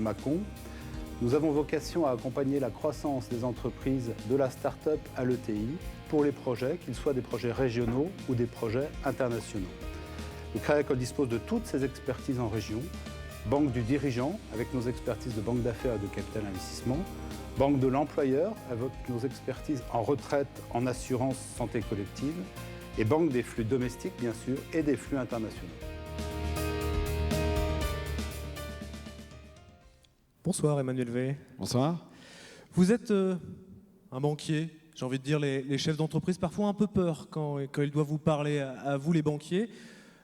Macon. Nous avons vocation à accompagner la croissance des entreprises de la start-up à l'ETI pour les projets, qu'ils soient des projets régionaux ou des projets internationaux. Le Crédit Agricole dispose de toutes ses expertises en région, banque du dirigeant avec nos expertises de banque d'affaires et de capital investissement, banque de l'employeur avec nos expertises en retraite, en assurance santé collective et banque des flux domestiques bien sûr et des flux internationaux. Bonsoir Emmanuel V. Bonsoir. Vous êtes un banquier, j'ai envie de dire les chefs d'entreprise parfois ont un peu peur quand ils doivent vous parler à vous les banquiers,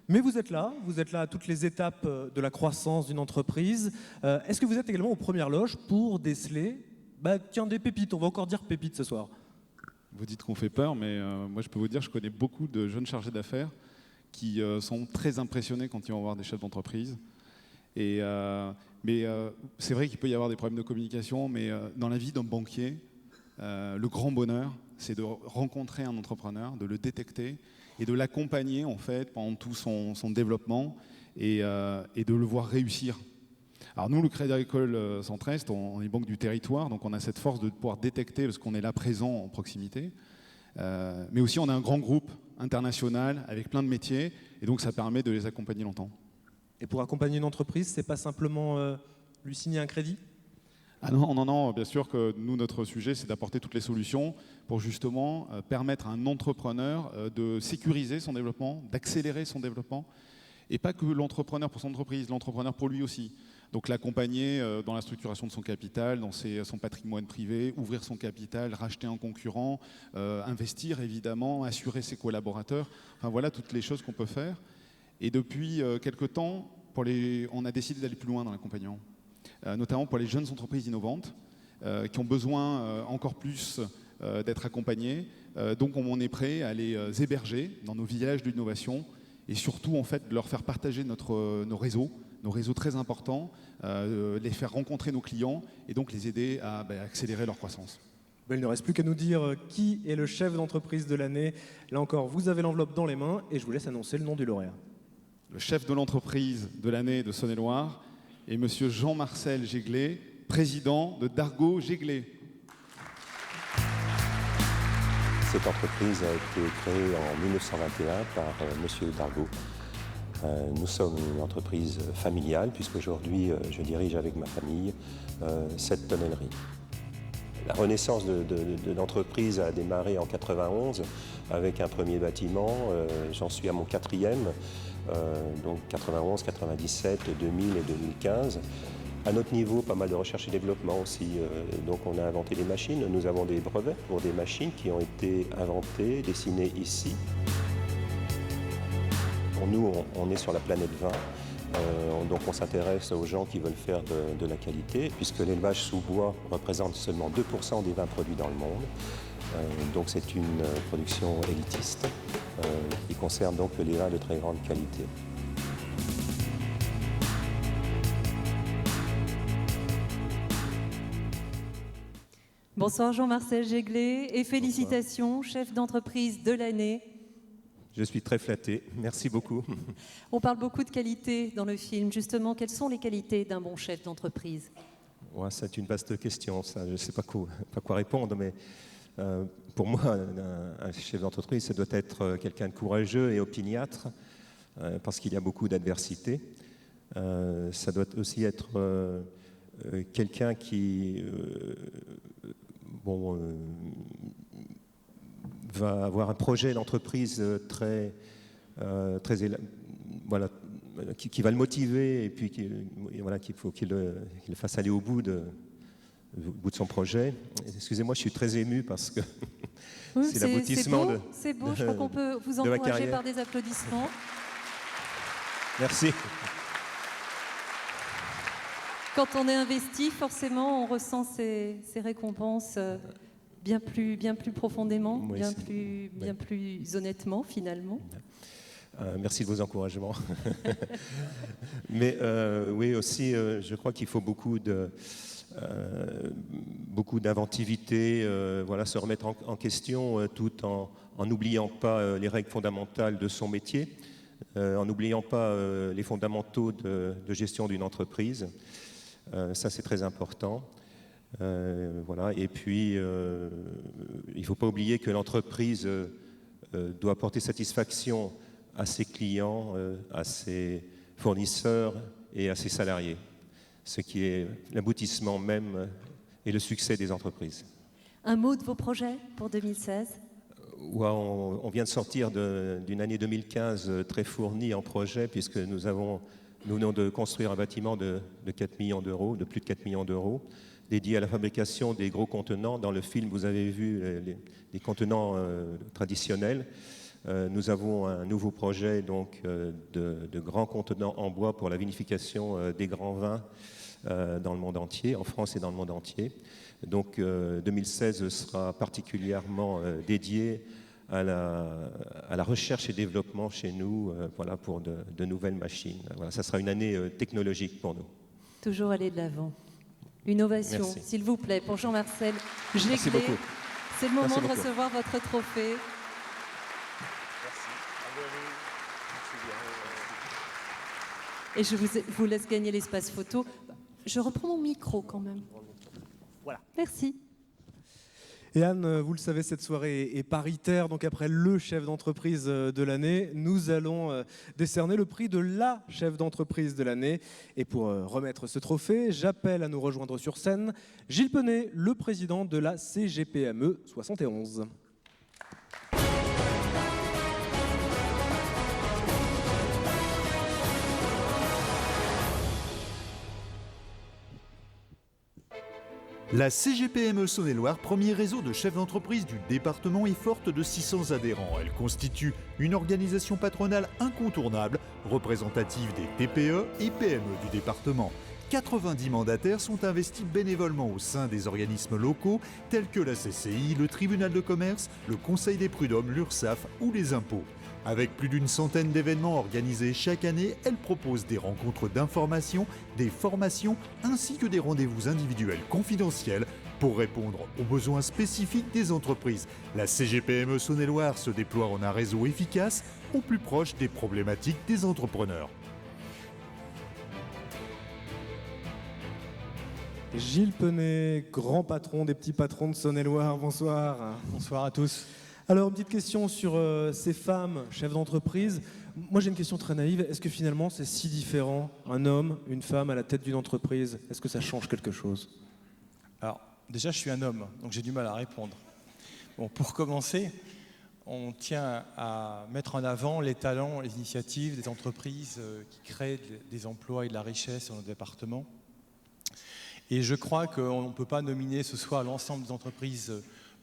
mais vous êtes là à toutes les étapes de la croissance d'une entreprise. Est-ce que vous êtes également aux premières loges pour déceler des pépites, on va encore dire pépites ce soir? Vous dites qu'on fait peur, mais moi je peux vous dire, je connais beaucoup de jeunes chargés d'affaires qui sont très impressionnés quand ils vont voir des chefs d'entreprise. Mais c'est vrai qu'il peut y avoir des problèmes de communication, mais dans la vie d'un banquier, le grand bonheur, c'est de rencontrer un entrepreneur, de le détecter et de l'accompagner en fait pendant tout son développement et de le voir réussir. Alors nous, le Crédit Agricole Centre-Est, on est banque du territoire, donc on a cette force de pouvoir détecter parce qu'on est là présent en proximité. Mais aussi on a un grand groupe international avec plein de métiers et donc ça permet de les accompagner longtemps. Et pour accompagner une entreprise, c'est pas simplement lui signer un crédit? Ah non, bien sûr que nous, notre sujet, c'est d'apporter toutes les solutions pour justement permettre à un entrepreneur de sécuriser son développement, d'accélérer son développement, et pas que l'entrepreneur pour son entreprise, l'entrepreneur pour lui aussi. Donc l'accompagner dans la structuration de son capital, dans son patrimoine privé, ouvrir son capital, racheter un concurrent, investir évidemment, assurer ses collaborateurs, enfin voilà toutes les choses qu'on peut faire. Et depuis quelque temps, on a décidé d'aller plus loin dans l'accompagnement, notamment pour les jeunes entreprises innovantes qui ont besoin encore plus d'être accompagnées. Donc on est prêt à les héberger dans nos villages d'innovation et surtout en fait de leur faire partager nos réseaux très importants, les faire rencontrer nos clients et donc les aider à accélérer leur croissance. Il ne reste plus qu'à nous dire qui est le chef d'entreprise de l'année. Là encore, vous avez l'enveloppe dans les mains et je vous laisse annoncer le nom du lauréat. Le chef de l'entreprise de l'année de Saône-et-Loire est monsieur Jean-Marcel Jéglet, président de Dargaud Jéglet. Cette entreprise a été créée en 1921 par monsieur Dargaud. Nous sommes une entreprise familiale puisqu'aujourd'hui je dirige avec ma famille cette tonnellerie. La renaissance de l'entreprise a démarré en 91 avec un premier bâtiment, j'en suis à mon 4e, donc 91, 97, 2000 et 2015. À notre niveau, pas mal de recherche et développement aussi, donc on a inventé des machines, nous avons des brevets pour des machines qui ont été inventées, dessinées ici. Pour nous, on est sur la planète vin. Donc on s'intéresse aux gens qui veulent faire de la qualité, puisque l'élevage sous bois représente seulement 2% des vins produits dans le monde. Donc c'est une production élitiste qui concerne donc les vins de très grande qualité. Bonsoir Jean-Marcel Jéglet et félicitations, chef d'entreprise de l'année. Je suis très flatté, merci beaucoup. On parle beaucoup de qualité dans le film. Justement, quelles sont les qualités d'un bon chef d'entreprise? Ouais, c'est une vaste question, ça. Je ne sais pas quoi répondre, mais pour moi, un chef d'entreprise, ça doit être quelqu'un de courageux et opiniâtre, parce qu'il y a beaucoup d'adversité. Ça doit aussi être quelqu'un qui va avoir un projet d'entreprise voilà, qui va le motiver et puis qu'il faut qu'il le fasse aller au bout de son projet. Excusez-moi, je suis très ému parce que oui, c'est l'aboutissement de c'est beau, je crois qu'on peut vous encourager par des applaudissements. Merci. Quand on est investi, forcément, on ressent ces récompenses bien plus profondément, oui, bien plus honnêtement, finalement. Merci de vos encouragements. Mais oui, aussi, je crois qu'il faut beaucoup d'inventivité, se remettre en question tout en n'oubliant pas les règles fondamentales de son métier, en n'oubliant pas les fondamentaux de gestion d'une entreprise. Ça, c'est très important. Voilà. Et puis, il ne faut pas oublier que l'entreprise doit apporter satisfaction à ses clients, à ses fournisseurs et à ses salariés, ce qui est l'aboutissement même et le succès des entreprises. Un mot de vos projets pour 2016 ? Ouais, on vient de sortir d'une année 2015 très fournie en projets, puisque nous venons de construire un bâtiment de 4 millions d'euros, de plus de 4 millions d'euros, dédié à la fabrication des gros contenants. Dans le film, vous avez vu les contenants traditionnels. Nous avons un nouveau projet donc, de grands contenants en bois pour la vinification des grands vins dans le monde entier, en France et dans le monde entier. Donc 2016 sera particulièrement dédié à la recherche et développement chez nous voilà, pour de nouvelles machines. Voilà, ça sera une année technologique pour nous. Toujours aller de l'avant. Une ovation, s'il vous plaît, pour Jean-Marcel Jéglé. Merci beaucoup. C'est le moment de recevoir votre trophée. Et je vous laisse gagner l'espace photo. Je reprends mon micro quand même. Voilà. Merci. Et Anne, vous le savez, cette soirée est paritaire. Donc après le chef d'entreprise de l'année, nous allons décerner le prix de la chef d'entreprise de l'année. Et pour remettre ce trophée, j'appelle à nous rejoindre sur scène Gilles Penet, le président de la CGPME 71. La CGPME Saône-et-Loire, premier réseau de chefs d'entreprise du département, est forte de 600 adhérents. Elle constitue une organisation patronale incontournable, représentative des TPE et PME du département. 90 mandataires sont investis bénévolement au sein des organismes locaux tels que la CCI, le tribunal de commerce, le conseil des prud'hommes, l'URSSAF ou les impôts. Avec plus d'une centaine d'événements organisés chaque année, elle propose des rencontres d'information, des formations ainsi que des rendez-vous individuels confidentiels pour répondre aux besoins spécifiques des entreprises. La CGPME Saône-et-Loire se déploie en un réseau efficace au plus proche des problématiques des entrepreneurs. Gilles Penet, grand patron des petits patrons de Saône-et-Loire, bonsoir. Bonsoir à tous. Alors, une petite question sur ces femmes chefs d'entreprise. Moi, j'ai une question très naïve. Est-ce que finalement, c'est si différent, un homme, une femme à la tête d'une entreprise? Est-ce que ça change quelque chose? Alors, déjà, je suis un homme, donc j'ai du mal à répondre. Bon, pour commencer, on tient à mettre en avant les talents, les initiatives des entreprises qui créent des emplois et de la richesse dans notre département. Et je crois qu'on ne peut pas nominer ce soir l'ensemble des entreprises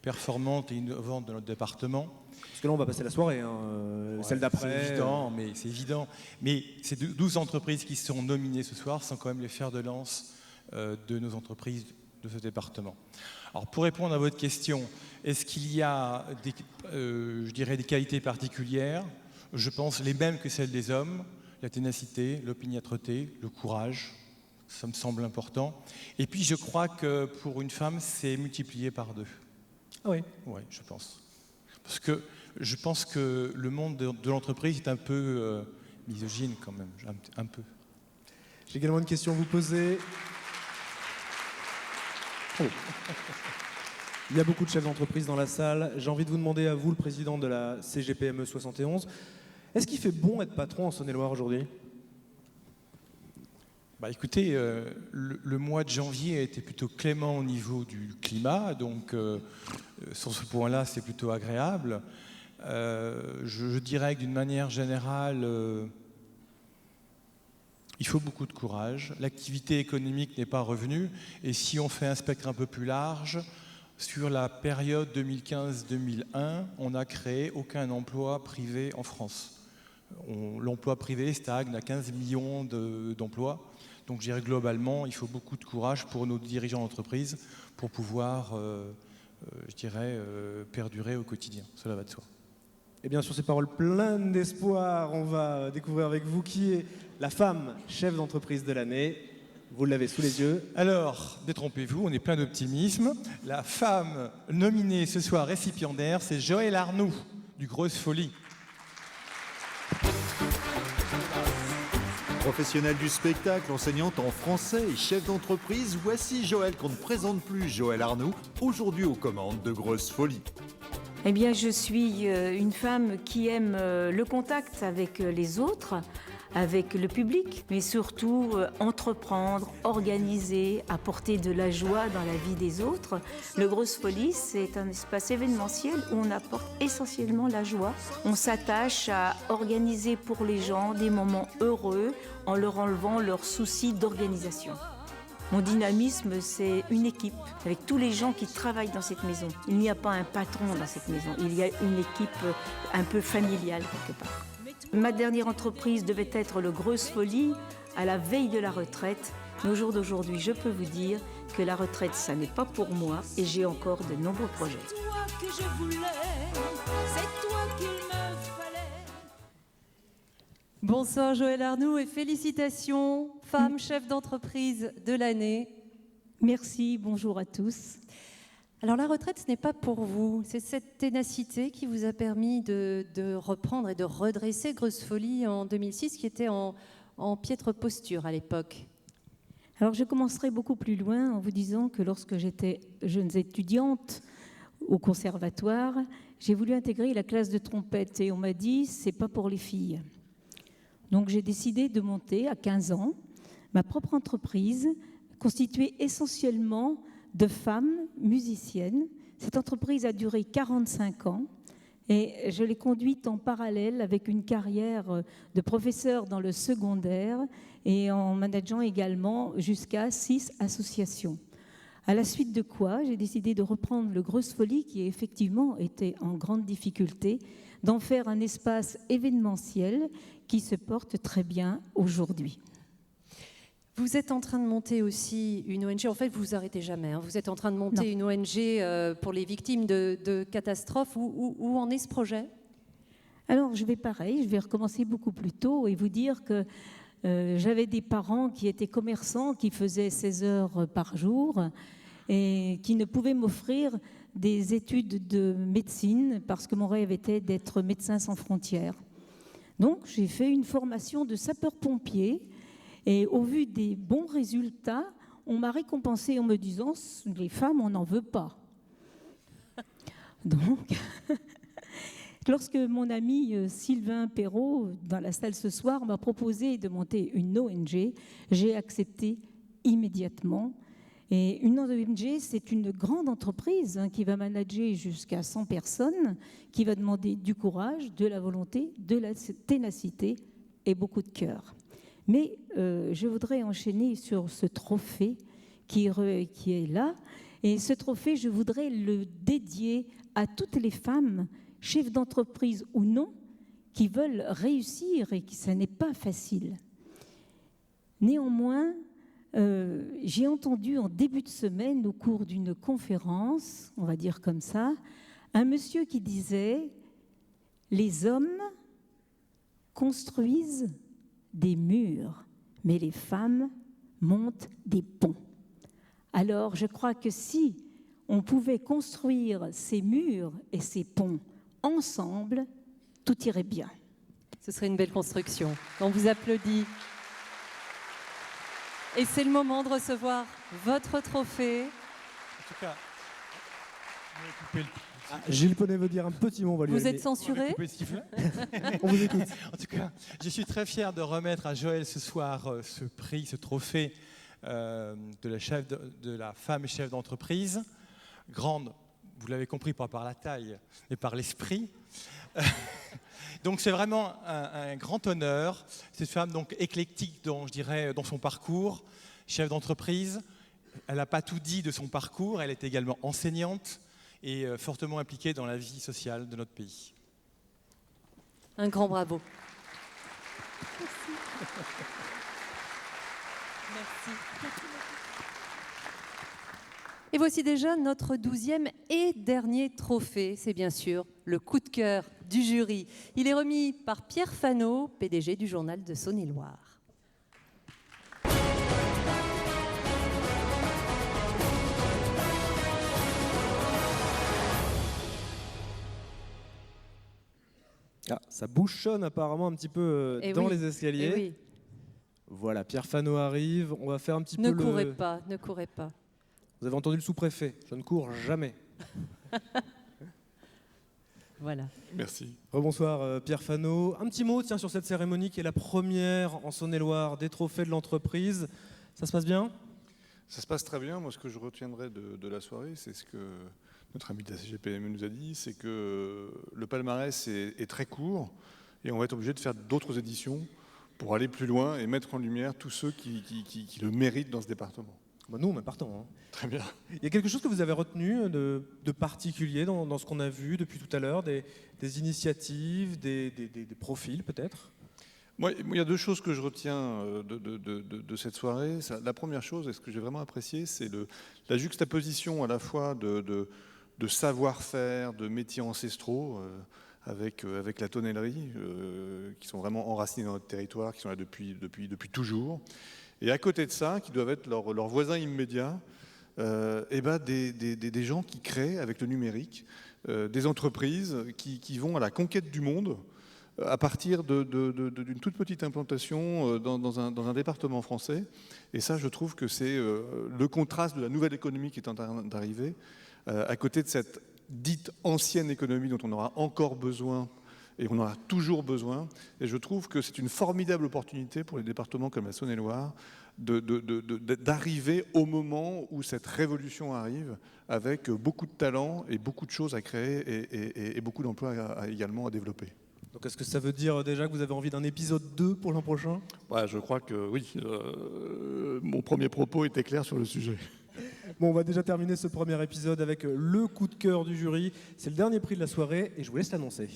performantes et innovantes de notre département. Parce que là, on va passer la soirée, celle d'après. C'est évident. Mais ces 12 entreprises qui sont nominées ce soir sont quand même les fers de lance de nos entreprises de ce département. Alors, pour répondre à votre question, est-ce qu'il y a des qualités particulières? Je pense les mêmes que celles des hommes, la ténacité, l'opiniâtreté, le courage. Ça me semble important. Et puis, je crois que pour une femme, c'est multiplié par 2. Ah oui? Oui, je pense. Parce que je pense que le monde de l'entreprise est un peu misogyne quand même, un peu. J'ai également une question à vous poser. Oh. Il y a beaucoup de chefs d'entreprise dans la salle. J'ai envie de vous demander à vous, le président de la CGPME 71, est-ce qu'il fait bon être patron en Saône-et-Loire aujourd'hui? Écoutez, le mois de janvier a été plutôt clément au niveau du climat, donc sur ce point-là, c'est plutôt agréable. Je dirais que d'une manière générale, il faut beaucoup de courage. L'activité économique n'est pas revenue, et si on fait un spectre un peu plus large, sur la période 2015-2001, on n'a créé aucun emploi privé en France. L'emploi privé stagne à 15 millions d'emplois. Donc je dirais globalement, il faut beaucoup de courage pour nos dirigeants d'entreprise pour pouvoir, perdurer au quotidien. Cela va de soi. Et bien sur ces paroles pleines d'espoir, on va découvrir avec vous qui est la femme chef d'entreprise de l'année. Vous l'avez sous les yeux. Alors, détrompez-vous, on est plein d'optimisme. La femme nominée ce soir récipiendaire, c'est Joëlle Arnoux, du Grosse Folie. Professionnelle du spectacle, enseignante en français et chef d'entreprise, voici Joëlle qu'on ne présente plus, Joëlle Arnoux, aujourd'hui aux commandes de Grosse Folie. Eh bien, je suis une femme qui aime le contact avec les autres, avec le public, mais surtout entreprendre, organiser, apporter de la joie dans la vie des autres. Le Grosse Folie, c'est un espace événementiel où on apporte essentiellement la joie. On s'attache à organiser pour les gens des moments heureux en leur enlevant leurs soucis d'organisation. Mon dynamisme, c'est une équipe, avec tous les gens qui travaillent dans cette maison. Il n'y a pas un patron dans cette maison, il y a une équipe un peu familiale quelque part. Ma dernière entreprise devait être le Grosse Folie à la veille de la retraite. Mais au jour d'aujourd'hui, je peux vous dire que la retraite, ça n'est pas pour moi et j'ai encore de nombreux projets. C'est toi que je voulais, c'est toi qu'il me fallait. Bonsoir Joëlle Arnoux et félicitations, femme chef d'entreprise de l'année. Merci, bonjour à tous. Alors la retraite, ce n'est pas pour vous, c'est cette ténacité qui vous a permis de reprendre et de redresser Grosse Folie en 2006, qui était en piètre posture à l'époque. Alors je commencerai beaucoup plus loin en vous disant que lorsque j'étais jeune étudiante au conservatoire, j'ai voulu intégrer la classe de trompette et on m'a dit c'est pas pour les filles. Donc j'ai décidé de monter à 15 ans ma propre entreprise constituée essentiellement de femmes musiciennes. Cette entreprise a duré 45 ans et je l'ai conduite en parallèle avec une carrière de professeur dans le secondaire et en manageant également jusqu'à 6 associations. À la suite de quoi, j'ai décidé de reprendre le Grosse Folie qui effectivement était en grande difficulté, d'en faire un espace événementiel qui se porte très bien aujourd'hui. Vous êtes en train de monter aussi une ONG, en fait vous vous arrêtez jamais, hein. Vous êtes en train de monter une ONG pour les victimes de catastrophes. Où en est ce projet? Alors je vais recommencer beaucoup plus tôt et vous dire que j'avais des parents qui étaient commerçants, qui faisaient 16 heures par jour et qui ne pouvaient m'offrir des études de médecine parce que mon rêve était d'être médecin sans frontières. Donc j'ai fait une formation de sapeur-pompier. Et au vu des bons résultats, on m'a récompensé en me disant « les femmes, on n'en veut pas ». Donc, lorsque mon ami Sylvain Perrault, dans la salle ce soir, m'a proposé de monter une ONG, j'ai accepté immédiatement. Et une ONG, c'est une grande entreprise qui va manager jusqu'à 100 personnes, qui va demander du courage, de la volonté, de la ténacité et beaucoup de cœur. Mais je voudrais enchaîner sur ce trophée qui est là. Et ce trophée, je voudrais le dédier à toutes les femmes, chefs d'entreprise ou non, qui veulent réussir et que ça n'est pas facile. Néanmoins, j'ai entendu en début de semaine, au cours d'une conférence, on va dire comme ça, un monsieur qui disait « Les hommes construisent des murs, mais les femmes montent des ponts. » Alors, je crois que si on pouvait construire ces murs et ces ponts ensemble, tout irait bien. Ce serait une belle construction. On vous applaudit. Et c'est le moment de recevoir votre trophée. En tout cas, Gilles Poney veut dire un petit mot. Vous êtes censuré? On vous écoute. En tout cas, je suis très fier de remettre à Joëlle ce soir ce prix, ce trophée de la femme chef d'entreprise. Grande, vous l'avez compris, pas par la taille, mais par l'esprit. Donc c'est vraiment un grand honneur. Cette femme donc éclectique dans son parcours, chef d'entreprise. Elle n'a pas tout dit de son parcours, elle est également enseignante et fortement impliquée dans la vie sociale de notre pays. Un grand bravo. Merci. Et voici déjà notre 12e et dernier trophée. C'est bien sûr le coup de cœur du jury. Il est remis par Pierre Fano, PDG du journal de Saône-et-Loire. Ah, ça bouchonne apparemment un petit peu dans les escaliers. Oui. Voilà, Pierre Fano arrive. On va faire un petit Ne peu courez pas, ne courez pas. Vous avez entendu le sous-préfet, je ne cours jamais. Voilà. Merci. Rebonsoir Pierre Fano. Un petit mot tiens, sur cette cérémonie qui est la première en Saône-et-Loire des trophées de l'entreprise. Ça se passe bien ? Ça se passe très bien. Moi, ce que je retiendrai de la soirée, c'est ce que notre ami de la CGPME nous a dit, c'est que le palmarès est très court et on va être obligé de faire d'autres éditions pour aller plus loin et mettre en lumière tous ceux qui le méritent dans ce département. Bah nous, on est partant. Hein. Très bien. Il y a quelque chose que vous avez retenu de particulier dans ce qu'on a vu depuis tout à l'heure, des initiatives, des profils peut-être ? Moi, il y a deux choses que je retiens de cette soirée. La première chose, et ce que j'ai vraiment apprécié, c'est la juxtaposition à la fois de savoir-faire, de métiers ancestraux, avec la tonnellerie, qui sont vraiment enracinés dans notre territoire, qui sont là depuis toujours. Et à côté de ça, qui doivent être leurs voisins immédiats, des gens qui créent avec le numérique, des entreprises qui vont à la conquête du monde à partir d'une toute petite implantation dans un département français. Et ça, je trouve que c'est le contraste de la nouvelle économie qui est en train d'arriver, à côté de cette dite ancienne économie dont on aura encore besoin et on en a toujours besoin. Et je trouve que c'est une formidable opportunité pour les départements comme la Saône-et-Loire d'arriver au moment où cette révolution arrive, avec beaucoup de talent et beaucoup de choses à créer et beaucoup d'emplois également à développer. Donc est-ce que ça veut dire déjà que vous avez envie d'un épisode 2 pour l'an prochain ? Ouais, je crois que oui. Mon premier propos était clair sur le sujet. Bon, on va déjà terminer ce premier épisode avec le coup de cœur du jury. C'est le dernier prix de la soirée et je vous laisse l'annoncer.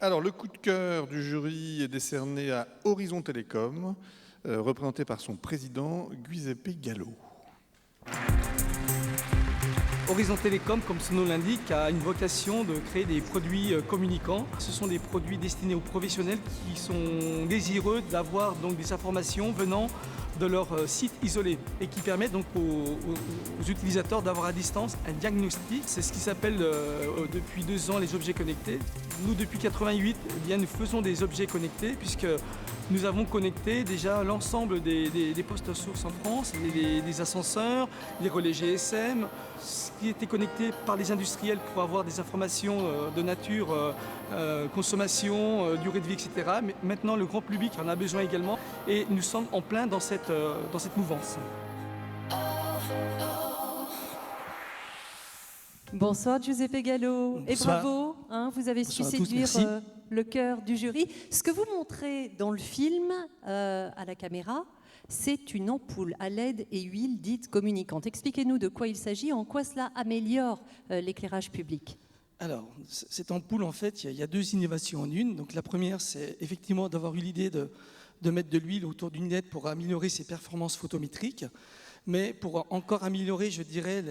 Alors, le coup de cœur du jury est décerné à Horizon Télécom, représenté par son président Giuseppe Gallo. Horizon Télécom, comme son nom l'indique, a une vocation de créer des produits communicants. Ce sont des produits destinés aux professionnels qui sont désireux d'avoir donc des informations venant de leur site isolé et qui permettent donc aux utilisateurs d'avoir à distance un diagnostic. C'est ce qui s'appelle depuis 2 ans les objets connectés. Nous, depuis 88, eh bien, nous faisons des objets connectés puisque nous avons connecté déjà l'ensemble des postes sources en France, les ascenseurs, les relais GSM, ce qui était connecté par les industriels pour avoir des informations de nature consommation, durée de vie, etc. Mais maintenant, le grand public en a besoin également et nous sommes en plein dans cette mouvance. Bonsoir Giuseppe Gallo. Bonsoir. Et bravo, vous avez su Bonsoir à tous, séduire merci. le cœur du jury. Ce que vous montrez dans le film à la caméra, c'est une ampoule à LED et huile dite communicante. Expliquez-nous de quoi il s'agit, en quoi cela améliore l'éclairage public. Alors, cette ampoule, en fait, il y a 2 innovations en une. Donc, la première, c'est effectivement d'avoir eu l'idée de mettre de l'huile autour d'une LED pour améliorer ses performances photométriques. Mais pour encore améliorer, je dirais,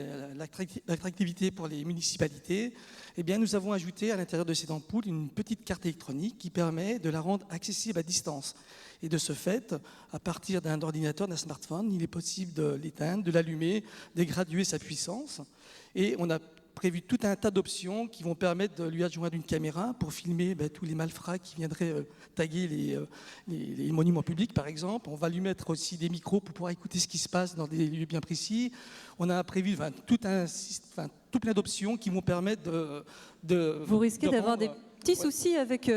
l'attractivité pour les municipalités, eh bien, nous avons ajouté à l'intérieur de cette ampoule une petite carte électronique qui permet de la rendre accessible à distance. Et de ce fait, à partir d'un ordinateur, d'un smartphone, il est possible de l'éteindre, de l'allumer, de graduer sa puissance. Et on a prévu tout un tas d'options qui vont permettre de lui adjoindre une caméra pour filmer tous les malfrats qui viendraient taguer les monuments publics, par exemple. On va lui mettre aussi des micros pour pouvoir écouter ce qui se passe dans des lieux bien précis. On a prévu tout plein d'options qui vont permettre de Vous risquez d'avoir rendre... des petits soucis avec,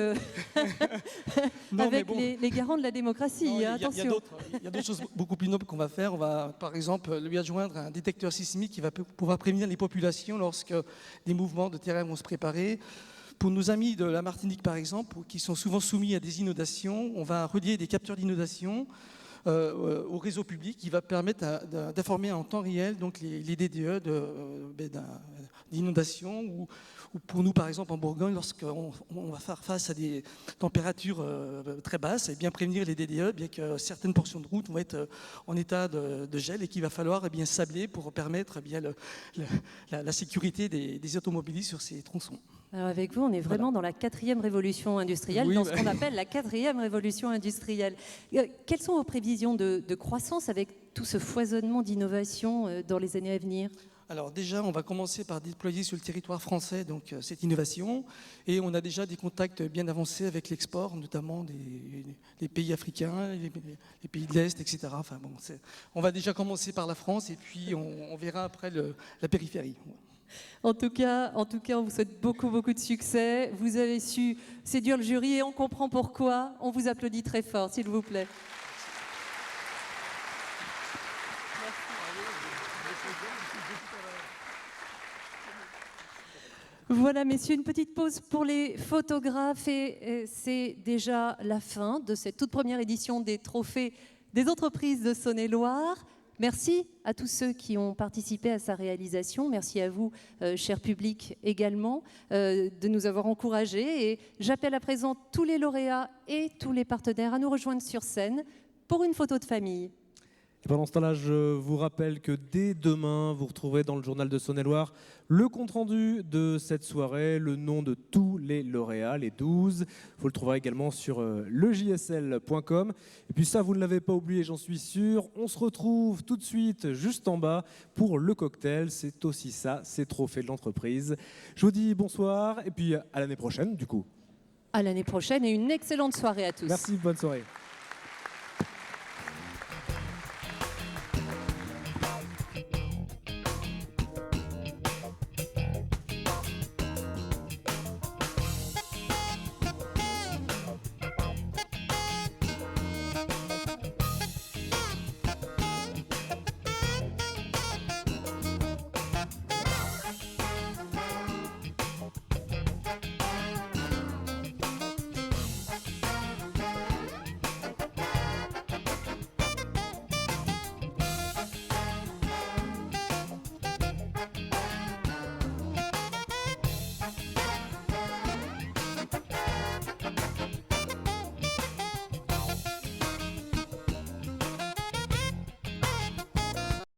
Non, avec bon. les garants de la démocratie. Non, Attention. Il y a d'autres choses beaucoup plus nobles qu'on va faire. On va, par exemple, lui adjoindre un détecteur sismique qui va pouvoir prévenir les populations lorsque des mouvements de terrain vont se préparer. Pour nos amis de la Martinique, par exemple, qui sont souvent soumis à des inondations, on va relier des capteurs d'inondation au réseau public qui va permettre d'informer en temps réel donc les DDE d'inondation ou pour nous, par exemple, en Bourgogne, lorsqu'on va faire face à des températures très basses, et bien prévenir les DDE, bien que certaines portions de route vont être en état de gel et qu'il va falloir bien sabler pour permettre bien la sécurité des automobilistes sur ces tronçons. Alors avec vous, on est vraiment dans la 4e révolution industrielle, Oui, dans ce qu'on appelle la 4e révolution industrielle. Quelles sont vos prévisions de croissance avec tout ce foisonnement d'innovation dans les années à venir ? Alors déjà, on va commencer par déployer sur le territoire français donc, cette innovation. Et on a déjà des contacts bien avancés avec l'export, notamment des pays africains, les pays de l'Est, etc. Enfin, bon, on va déjà commencer par la France et puis on verra après la périphérie. En tout cas, on vous souhaite beaucoup, beaucoup de succès. Vous avez su séduire le jury et on comprend pourquoi. On vous applaudit très fort, s'il vous plaît. Voilà, messieurs, une petite pause pour les photographes et c'est déjà la fin de cette toute première édition des trophées des entreprises de Saône-et-Loire. Merci à tous ceux qui ont participé à sa réalisation. Merci à vous, cher public, également, de nous avoir encouragés. Et j'appelle à présent tous les lauréats et tous les partenaires à nous rejoindre sur scène pour une photo de famille. Et pendant ce temps-là, je vous rappelle que dès demain, vous retrouverez dans le journal de Saône-et-Loire le compte-rendu de cette soirée, le nom de tous les lauréats, les 12. Vous le trouverez également sur lejsl.com. Et puis ça, vous ne l'avez pas oublié, j'en suis sûr. On se retrouve tout de suite, juste en bas, pour le cocktail. C'est aussi ça, ces trophées de l'entreprise. Je vous dis bonsoir et puis à l'année prochaine, du coup. À l'année prochaine et une excellente soirée à tous. Merci, bonne soirée.